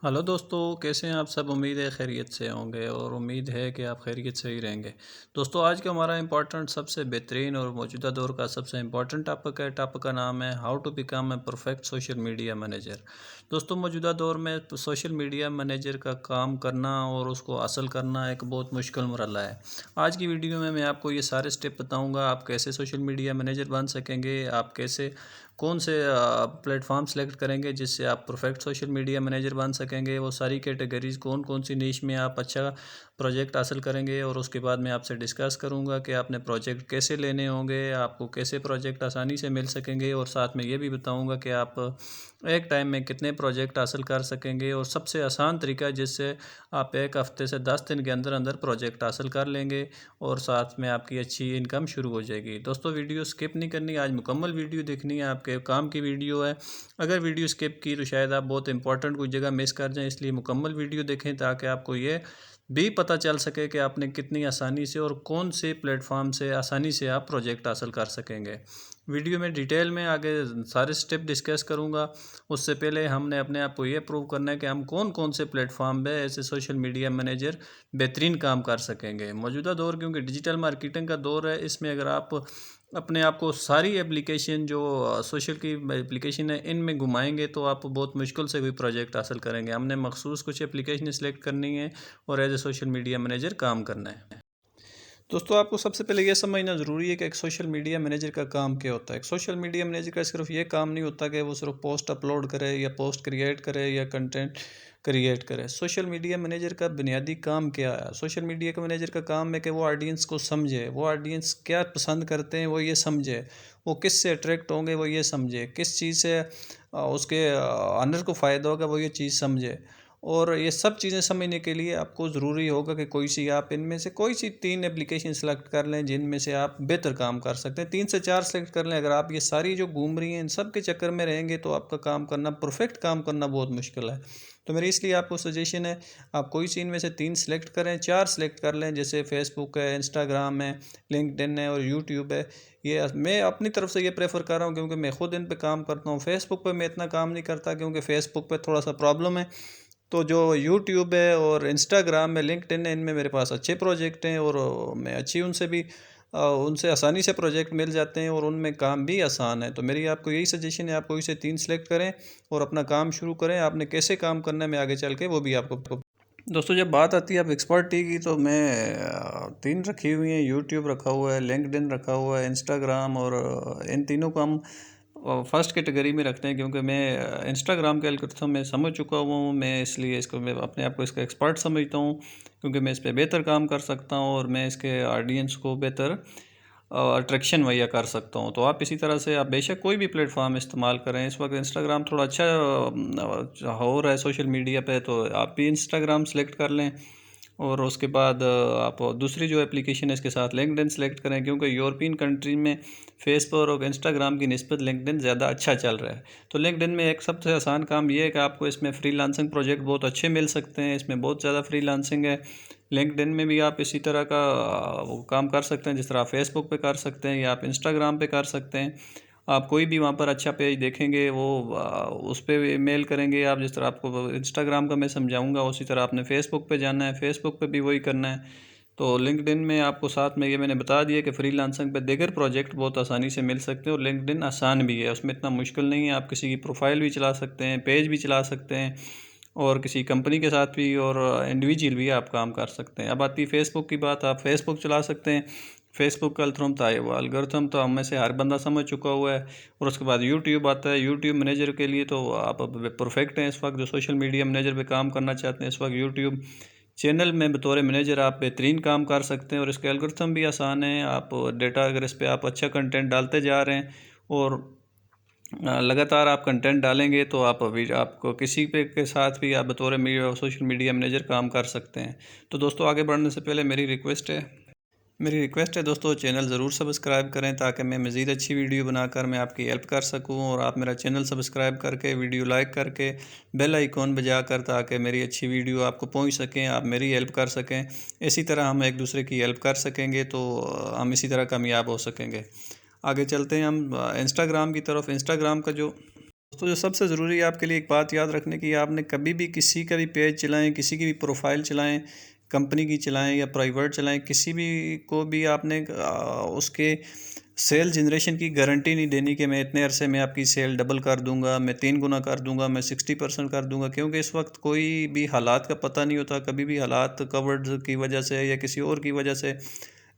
Hello दोस्तों, कैसे हैं आप सब। उम्मीद है खैरियत से होंगे और उम्मीद है कि आप खैरियत से ही रहेंगे। दोस्तों, आज का हमारा इंपॉर्टेंट सबसे बेहतरीन और मौजूदा दौर का सबसे इंपॉर्टेंट टॉपिक है। टॉपिक का नाम है how to become a perfect social media manager. दोस्तों, मौजूदा दौर में सोशल मीडिया मैनेजर का काम करना और उसको हासिल करना एक बहुत मुश्किल मरहला है। आज की वीडियो में मैं आपको ये सारे स्टेप बताऊँगा, आप कैसे सोशल मीडिया मैनेजर बन सकेंगे, आप कैसे कौन से प्लेटफॉर्म सेलेक्ट करेंगे जिससे आप परफेक्ट सोशल मीडिया मैनेजर बन सकेंगे, वो सारी कैटेगरीज़ कौन कौन सी नीश में आप अच्छा प्रोजेक्ट हासिल करेंगे। और उसके बाद मैं आपसे डिस्कस करूंगा कि आपने प्रोजेक्ट कैसे लेने होंगे, आपको कैसे प्रोजेक्ट आसानी से मिल सकेंगे, और साथ में ये भी बताऊंगा कि आप एक टाइम में कितने प्रोजेक्ट हासिल कर सकेंगे, और सबसे आसान तरीका जिससे आप एक हफ़्ते से 10 दिन के अंदर अंदर प्रोजेक्ट हासिल कर लेंगे और साथ में आपकी अच्छी इनकम शुरू हो जाएगी। दोस्तों, वीडियो स्किप नहीं करनी, आज मुकम्मल वीडियो देखनी है, आपके काम की वीडियो है। अगर वीडियो स्किप की तो शायद आप बहुत इंपॉर्टेंट कोई जगह मिस कर जाएं, इसलिए मुकम्मल वीडियो देखें ताकि आपको ये भी पता चल सके कि आपने कितनी आसानी से और कौन से प्लेटफॉर्म से आसानी से आप प्रोजेक्ट हासिल कर सकेंगे। वीडियो में डिटेल में आगे सारे स्टेप डिस्कस करूंगा। उससे पहले हमने अपने आप को ये प्रूव करना है कि हम कौन कौन से प्लेटफॉर्म पे ऐसे सोशल मीडिया मैनेजर बेहतरीन काम कर सकेंगे। मौजूदा दौर क्योंकि डिजिटल मार्केटिंग का दौर है, इसमें अगर आप अपने आप को सारी एप्लीकेशन जो सोशल की एप्लीकेशन है इनमें घुमाएंगे तो आप बहुत मुश्किल से कोई प्रोजेक्ट हासिल करेंगे। हमने मखसूस कुछ एप्लीकेशन सेलेक्ट करनी है और as a social media manager काम करना है। दोस्तों, आपको सबसे पहले यह समझना ज़रूरी है कि एक सोशल मीडिया मैनेजर का काम क्या होता है। एक सोशल मीडिया मैनेजर का सिर्फ ये काम नहीं होता कि वो सिर्फ पोस्ट अपलोड करे या पोस्ट क्रिएट करे या कंटेंट क्रिएट करे। सोशल मीडिया मैनेजर का बुनियादी काम क्या है? सोशल मीडिया का मैनेजर का काम है कि वो ऑडियंस को समझे, वो ऑडियंस क्या पसंद करते हैं वो ये समझे, वो किस से अट्रैक्ट होंगे वो ये समझे, किस चीज़ से उसके ऑनर को फ़ायदा होगा वो ये चीज़ समझे। और ये सब चीज़ें समझने के लिए आपको ज़रूरी होगा कि कोई सी आप इनमें से कोई सी 3 एप्लीकेशन सेलेक्ट कर लें जिनमें से आप बेहतर काम कर सकते हैं। 3 से 4 सेलेक्ट कर लें। अगर आप ये सारी जो घूम रही हैं इन सब के चक्कर में रहेंगे तो आपका काम करना, परफेक्ट काम करना बहुत मुश्किल है। तो मेरी इसलिए आपको सजेशन है, आप कोई सी इनमें से 3 सेलेक्ट करें, 4 सेलेक्ट कर लें। जैसे फेसबुक है, इंस्टाग्राम है, लिंक्डइन है और यूट्यूब है। ये मैं अपनी तरफ से ये प्रेफर कर रहा हूँ क्योंकि मैं खुद इन पे काम करता हूँ। फेसबुक पे मैं इतना काम नहीं करता क्योंकि फेसबुक पे थोड़ा सा प्रॉब्लम है। तो जो यूट्यूब है और इंस्टाग्राम में, लिंक्डइन है, इनमें मेरे पास अच्छे प्रोजेक्ट हैं और मैं अच्छी उनसे भी उनसे आसानी से प्रोजेक्ट मिल जाते हैं और उनमें काम भी आसान है। तो मेरी आपको यही सजेशन है, आप कोई से 3 सेलेक्ट करें और अपना काम शुरू करें। आपने कैसे काम करना है मैं आगे चल के वो भी आपको। दोस्तों, जब बात आती है अब एक्सपर्टी की तो मैं 3 रखी हुई हैं। यूट्यूब रखा हुआ है, लिंक्डइन रखा हुआ है, इंस्टाग्राम, और इन तीनों को हम फर्स्ट कैटेगरी में रखते हैं क्योंकि मैं इंस्टाग्राम के एल्गोरिथम में समझ चुका हुआ हूँ। मैं इसलिए इसको मैं अपने आप को इसका एक्सपर्ट समझता हूँ क्योंकि मैं इस पे बेहतर काम कर सकता हूँ और मैं इसके ऑडियंस को बेहतर अट्रैक्शन मुहैया कर सकता हूँ। तो आप इसी तरह से आप बेशक कोई भी प्लेटफॉर्म इस्तेमाल करें। इस वक्त इंस्टाग्राम थोड़ा अच्छा हो रहा है सोशल मीडिया पे, तो आप भी इंस्टाग्राम सेलेक्ट कर लें। और उसके बाद आप दूसरी जो एप्लीकेशन है इसके साथ लिंक्डइन सेलेक्ट करें क्योंकि यूरोपियन कंट्री में फेसबुक और इंस्टाग्राम की निस्बत लिंक्डइन ज़्यादा अच्छा चल रहा है। तो लिंक्डइन में एक सबसे आसान काम ये है कि आपको इसमें फ्रीलांसिंग प्रोजेक्ट बहुत अच्छे मिल सकते हैं। इसमें बहुत ज़्यादा फ्रीलांसिंग है। लिंक्डइन में भी आप इसी तरह का वो काम कर सकते हैं जिस तरह आप फेसबुक पे कर सकते हैं या आप इंस्टाग्राम पे कर सकते हैं। आप कोई भी वहाँ पर अच्छा पेज देखेंगे वो उस पे मेल करेंगे आप। जिस तरह आपको इंस्टाग्राम का मैं समझाऊंगा उसी तरह आपने फेसबुक पे जाना है, फेसबुक पे भी वही करना है। तो लिंक्डइन में आपको साथ में ये मैंने बता दिया कि फ्रीलांसिंग पे दीगर प्रोजेक्ट बहुत आसानी से मिल सकते हैं और लिंक्डइन आसान भी है, उसमें इतना मुश्किल नहीं है। आप किसी की प्रोफाइल भी चला सकते हैं, पेज भी चला सकते हैं और किसी कंपनी के साथ भी और इंडिविजुअल भी आप काम कर सकते हैं। अब आती है फेसबुक की बात, आप फेसबुक चला सकते हैं। फेसबुक का एल्गोरिथम तो हम में से हर बंदा समझ चुका हुआ है। और उसके बाद यूट्यूब आता है। यूट्यूब मैनेजर के लिए तो आप अब परफेक्ट हैं इस वक्त, जो सोशल मीडिया मैनेजर पे काम करना चाहते हैं इस वक्त यूट्यूब चैनल में बतौर मैनेजर आप बेहतरीन काम कर सकते हैं। और इसके एल्गोरिथम भी आसान है। आप डेटा अगर इस पर आप अच्छा कंटेंट डालते जा रहे हैं और लगातार आप कंटेंट डालेंगे तो आप अभी आपको किसी पे के साथ भी आप बतौर सोशल मीडिया मैनेजर काम कर सकते हैं। तो दोस्तों, आगे बढ़ने से पहले मेरी रिक्वेस्ट है दोस्तों, चैनल ज़रूर सब्सक्राइब करें ताकि मैं मज़ीद अच्छी वीडियो बनाकर मैं आपकी हेल्प कर सकूं। और आप मेरा चैनल सब्सक्राइब करके वीडियो लाइक करके बेल आइकॉन बजा कर ताकि मेरी अच्छी वीडियो आपको पहुंच सकें, आप मेरी हेल्प कर सकें। इसी तरह हम एक दूसरे की हेल्प कर सकेंगे तो हम इसी तरह कामयाब हो सकेंगे। आगे चलते हैं हम इंस्टाग्राम की तरफ। इंस्टाग्राम का जो तो जो सबसे ज़रूरी है आपके लिए एक बात याद रखने की, आपने कभी भी किसी का भी पेज चलाएं, किसी की भी प्रोफाइल चलाएं, कंपनी की चलाएं या प्राइवेट चलाएं, किसी भी को भी आपने उसके सेल जनरेशन की गारंटी नहीं देनी कि मैं इतने अरसे में आपकी सेल डबल कर दूंगा, मैं 3 गुना कर दूंगा, मैं 60% कर दूंगा, क्योंकि इस वक्त कोई भी हालात का पता नहीं होता। कभी भी हालात कोविड की वजह से या किसी और की वजह से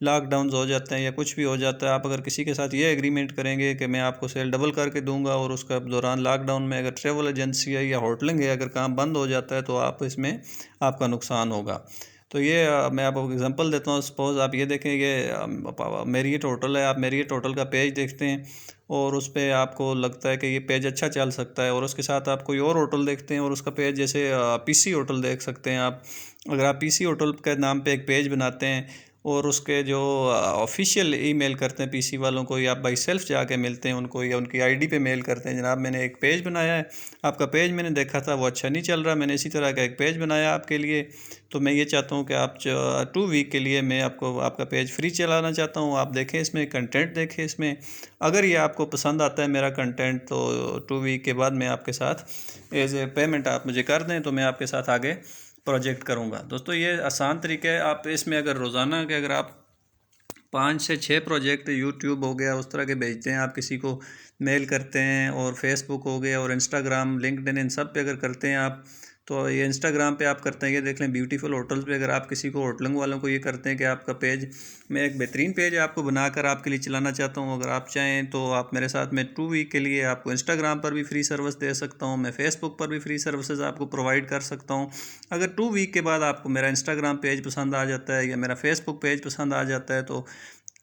लॉकडाउन हो जाते हैं या कुछ भी हो जाता है। आप अगर किसी के साथ ये एग्रीमेंट करेंगे कि मैं आपको सेल डबल करके दूंगा और उसका दौरान लॉकडाउन में अगर ट्रेवल एजेंसी है या होटलिंग है, अगर काम बंद हो जाता है तो आप इसमें आपका नुकसान होगा। तो ये मैं आपको एग्जांपल देता हूँ। सपोज़ आप ये देखें, ये मेरियट होटल है, आप मेरियट होटल का पेज देखते हैं और उस पर आपको लगता है कि ये पेज अच्छा चल सकता है, और उसके साथ आप कोई और होटल देखते हैं और उसका पेज, जैसे पीसी होटल देख सकते हैं आप। अगर आप पीसी होटल के नाम पे एक पेज बनाते हैं और उसके जो ऑफिशियल ईमेल करते हैं पीसी वालों को, या आप बाई सेल्फ जाके मिलते हैं उनको या उनकी आईडी पे मेल करते हैं, जनाब मैंने एक पेज बनाया है, आपका पेज मैंने देखा था वो अच्छा नहीं चल रहा, मैंने इसी तरह का एक पेज बनाया आपके लिए, तो मैं ये चाहता हूँ कि आप 2 वीक के लिए मैं आपको आपका पेज फ्री चलाना चाहता हूँ। आप देखें, इसमें कंटेंट देखें, इसमें अगर ये आपको पसंद आता है मेरा कंटेंट तो 2 वीक के बाद मैं आपके साथ एज ए पेमेंट आप मुझे कर दें तो मैं आपके साथ आगे प्रोजेक्ट करूँगा। दोस्तों ये आसान तरीका है। आप इसमें अगर रोज़ाना के अगर आप 5 से 6 प्रोजेक्ट यूट्यूब हो गया उस तरह के भेजते हैं, आप किसी को मेल करते हैं, और फेसबुक हो गया और इंस्टाग्राम, लिंक्डइन, इन सब पे अगर करते हैं आप, तो ये इंस्टाग्राम पे आप करते हैं, ये देख लें ब्यूटीफुल होटल्स पे अगर आप किसी को होटलिंग वालों को ये करते हैं कि आपका पेज, मैं एक बेहतरीन पेज आपको बनाकर आपके लिए चलाना चाहता हूँ, अगर आप चाहें तो आप मेरे साथ में 2 वीक के लिए आपको इंस्टाग्राम पर भी फ्री सर्विस दे सकता हूँ, मैं फेसबुक पर भी फ्री सर्विसेज आपको प्रोवाइड कर सकता हूँ। अगर 2 वीक के बाद आपको मेरा इंस्टाग्राम पेज पसंद आ जाता है या मेरा फेसबुक पेज पसंद आ जाता है तो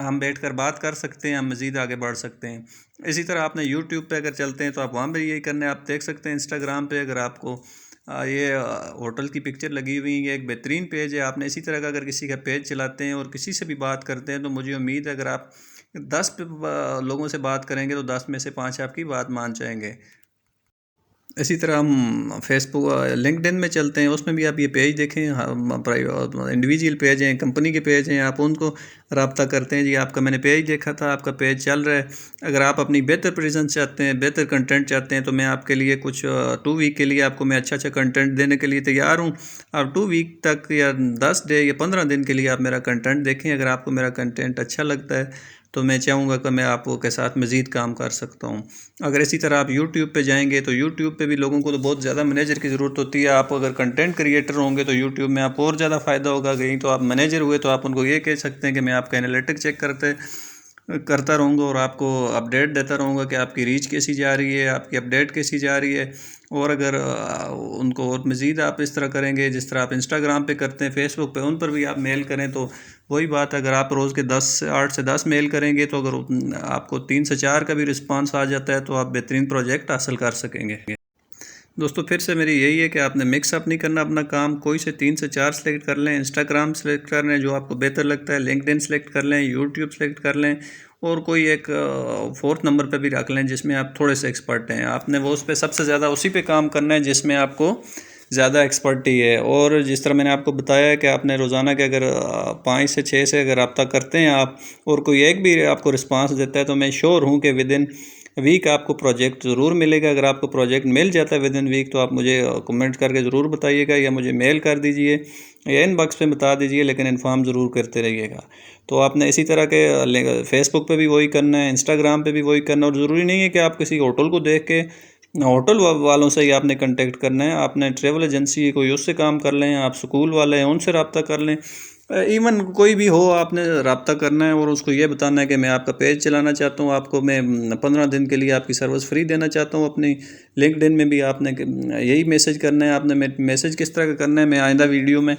हम बैठ कर बात कर सकते हैं, हम मज़ीद आगे बढ़ सकते हैं। इसी तरह आपने यूट्यूब पे अगर चलते हैं तो आप वहाँ पर यही करना है। आप देख सकते हैं इंस्टाग्राम पे अगर आपको ये होटल की पिक्चर लगी हुई है, ये एक बेहतरीन पेज है। आपने इसी तरह का अगर किसी का पेज चलाते हैं और किसी से भी बात करते हैं तो मुझे उम्मीद है अगर आप 10 लोगों से बात करेंगे तो 10 में से 5 आपकी बात मान जाएंगे। इसी तरह हम फेसबुक लिंक्डइन में चलते हैं, उसमें भी आप ये पेज देखें, इंडिविजुअल पेज हैं, कंपनी के पेज हैं, आप उनको रब्ता करते हैं, जी आपका मैंने पेज देखा था, आपका पेज चल रहा है, अगर आप अपनी बेहतर प्रेजेंस चाहते हैं, बेहतर कंटेंट चाहते हैं तो मैं आपके लिए कुछ 2 वीक के लिए आपको मैं अच्छा अच्छा कंटेंट देने के लिए तैयार हूँ। आप 2 वीक तक या 10 डे या 15 दिन के लिए आप मेरा कंटेंट देखें। अगर आपको मेरा कंटेंट अच्छा लगता है तो मैं चाहूँगा कि मैं आपको के साथ मज़ीद काम कर सकता हूँ। अगर इसी तरह आप यूट्यूब पे जाएंगे तो यूट्यूब पे भी लोगों को तो बहुत ज़्यादा मैनेजर की ज़रूरत होती है। आप अगर कंटेंट क्रिएटर होंगे तो यूट्यूब में आप और ज़्यादा फ़ायदा होगा। कहीं तो आप मैनेजर हुए तो आप उनको ये कह सकते हैं कि मैं आपका एनालिटिक चेक करता रहूँगा और आपको अपडेट देता रहूँगा कि आपकी रीच कैसी जा रही है, आपकी अपडेट कैसी जा रही है। और अगर उनको और मज़ीद आप इस तरह करेंगे जिस तरह आप इंस्टाग्राम पे करते हैं, फेसबुक पे, उन पर भी आप मेल करें तो वही बात, अगर आप रोज़ के 8 से 10 मेल करेंगे तो अगर आपको 3 से 4 का भी रिस्पांस आ जाता है तो आप बेहतरीन प्रोजेक्ट हासिल कर सकेंगे। दोस्तों फिर से मेरी यही है कि आपने मिक्सअप नहीं करना अपना काम, कोई से 3 से 4 सेलेक्ट कर लें, इंस्टाग्राम सेलेक्ट कर लें जो आपको बेहतर लगता है, लिंक्डइन सेलेक्ट कर लें, यूट्यूब सेलेक्ट कर लें, और कोई एक 4th नंबर पे भी रख लें जिसमें आप थोड़े से एक्सपर्ट हैं। आपने वो उस पर सबसे ज़्यादा उसी पे काम करना है जिसमें आपको ज़्यादा एक्सपर्टी है। और जिस तरह मैंने आपको बताया है कि आपने रोज़ाना के अगर 5 से 6 से अगर रब्ता करते हैं आप और कोई एक भी आपको रिस्पांस देता है तो मैं श्योर हूँ कि विदिन वीक आपको प्रोजेक्ट ज़रूर मिलेगा। अगर आपको प्रोजेक्ट मिल जाता है विदिन वीक तो आप मुझे कमेंट करके ज़रूर बताइएगा या मुझे मेल कर दीजिए या इनबॉक्स पे बता दीजिए, लेकिन इन्फॉर्म ज़रूर करते रहिएगा। तो आपने इसी तरह के फेसबुक पे भी वही करना है, इंस्टाग्राम पे भी वही करना है, और ज़रूरी नहीं है कि आप किसी होटल को देख के होटल वालों से ही आपने कांटेक्ट करना है। आपने ट्रेवल एजेंसी कोई उससे काम कर लें, आप स्कूल वाले हैं उनसे रब्ता कर लें, इवन कोई भी हो आपने रब्ता करना है और उसको ये बताना है कि मैं आपका पेज चलाना चाहता हूँ, आपको मैं 15 दिन के लिए आपकी सर्विस फ्री देना चाहता हूँ। अपनी लिंक्डइन में भी आपने यही मैसेज करना है। आपने मैसेज किस तरह का करना है मैं आइंदा वीडियो में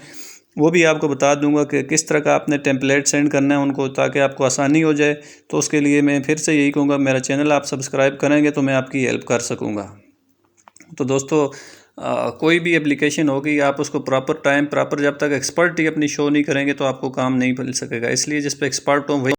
वो भी आपको बता दूंगा कि किस तरह का आपने टेम्पलेट सेंड करना है उनको, ताकि आपको आसानी हो जाए। तो उसके लिए मैं फिर से यही कहूँगा, मेरा चैनल आप सब्सक्राइब करेंगे तो मैं आपकी हेल्प कर सकूँगा। तो दोस्तों कोई भी एप्लीकेशन होगी आप उसको प्रॉपर टाइम प्रॉपर जब तक एक्सपर्ट ही अपनी शो नहीं करेंगे तो आपको काम नहीं मिल सकेगा। इसलिए जिस पे एक्सपर्ट हो वही